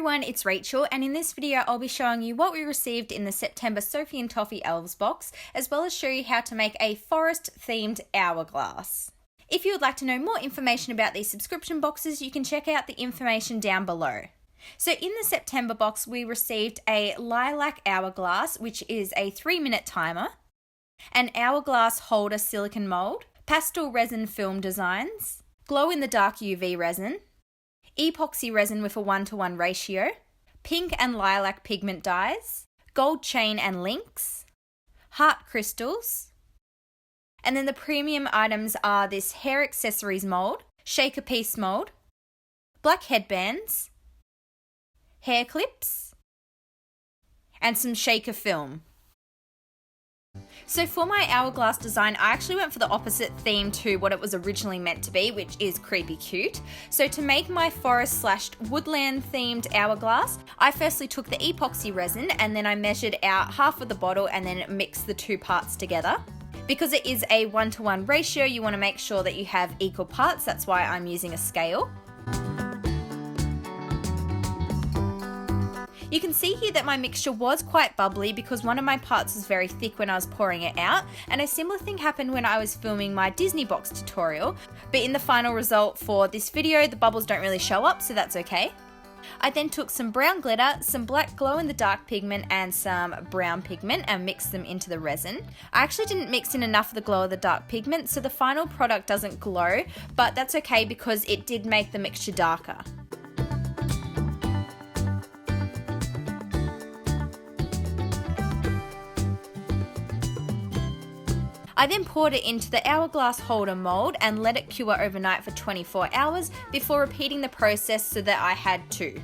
everyone, it's Rachel, and in this video I'll be showing you what we received in the September Sophie and Toffee Elves box, as well as show you how to make a forest themed hourglass. If you would like to know more information about these subscription boxes, you can check out the information down below. So in the September box we received a lilac hourglass, which is a 3-minute timer, an hourglass holder silicone mold, pastel resin film designs, glow-in-the-dark UV resin, epoxy resin with a 1:1 ratio, pink and lilac pigment dyes, gold chain and links, heart crystals, and then the premium items are this hair accessories mold, shaker piece mold, black headbands, hair clips, and some shaker film. So for my hourglass design, I actually went for the opposite theme to what it was originally meant to be, which is creepy cute. So to make my forest/woodland themed hourglass, I firstly took the epoxy resin and then I measured out half of the bottle and then mixed the two parts together. Because it is a 1:1 ratio, you want to make sure that you have equal parts. That's why I'm using a scale. You can see here that my mixture was quite bubbly because one of my parts was very thick when I was pouring it out, and a similar thing happened when I was filming my Disney box tutorial, but in the final result for this video the bubbles don't really show up, so that's okay. I then took some brown glitter, some black glow-in-the-dark pigment and some brown pigment and mixed them into the resin. I actually didn't mix in enough of the glow-in-the-dark pigment, so the final product doesn't glow, but that's okay because it did make the mixture darker. I then poured it into the hourglass holder mold and let it cure overnight for 24 hours before repeating the process so that I had two.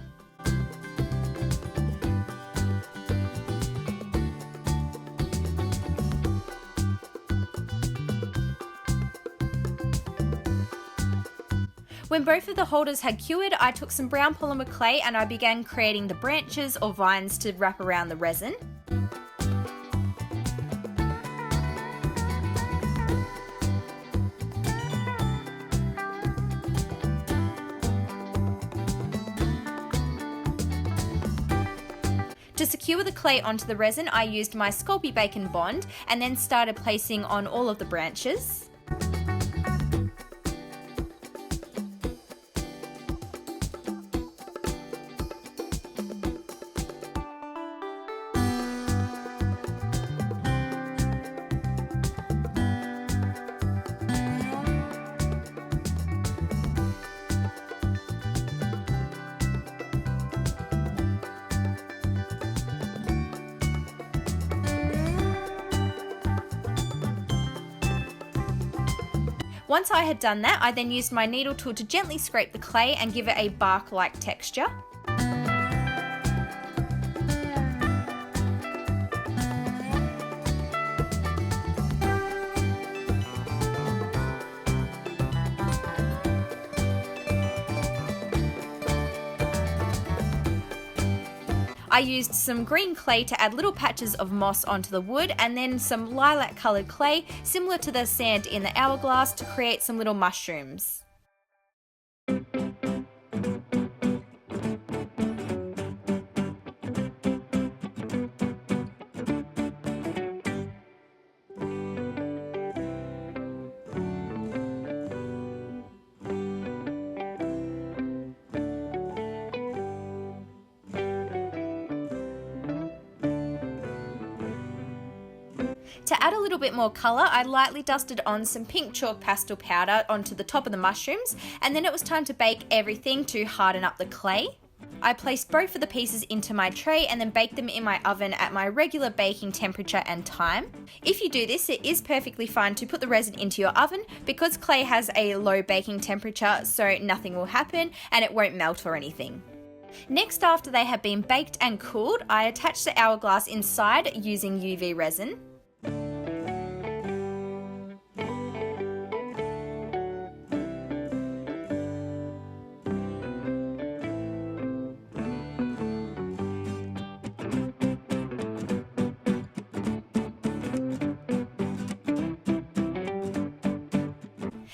When both of the holders had cured, I took some brown polymer clay and I began creating the branches or vines to wrap around the resin. To secure the clay onto the resin, I used my Sculpey Bacon Bond and then started placing on all of the branches. Once I had done that, I then used my needle tool to gently scrape the clay and give it a bark-like texture. I used some green clay to add little patches of moss onto the wood and then some lilac coloured clay similar to the sand in the hourglass to create some little mushrooms. To add a little bit more colour, I lightly dusted on some pink chalk pastel powder onto the top of the mushrooms, and then it was time to bake everything to harden up the clay. I placed both of the pieces into my tray and then baked them in my oven at my regular baking temperature and time. If you do this, it is perfectly fine to put the resin into your oven because clay has a low baking temperature, so nothing will happen and it won't melt or anything. Next, after they have been baked and cooled, I attached the hourglass inside using UV resin.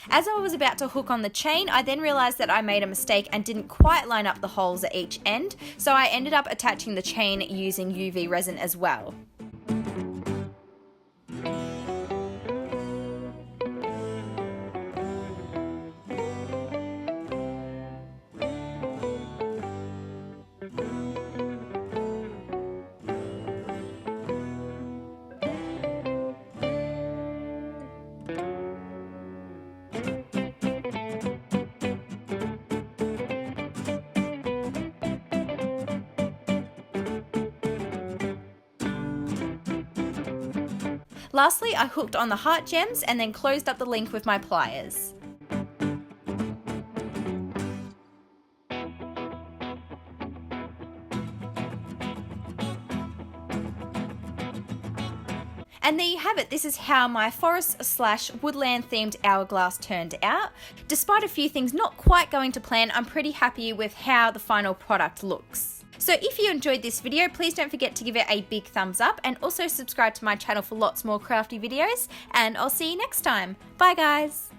As I was about to hook on the chain, I then realised that I made a mistake and didn't quite line up the holes at each end, so I ended up attaching the chain using UV resin as well. Lastly, I hooked on the heart gems and then closed up the link with my pliers. And there you have it, this is how my forest/woodland themed hourglass turned out. Despite a few things not quite going to plan, I'm pretty happy with how the final product looks. So if you enjoyed this video, please don't forget to give it a big thumbs up and also subscribe to my channel for lots more crafty videos, and I'll see you next time. Bye guys!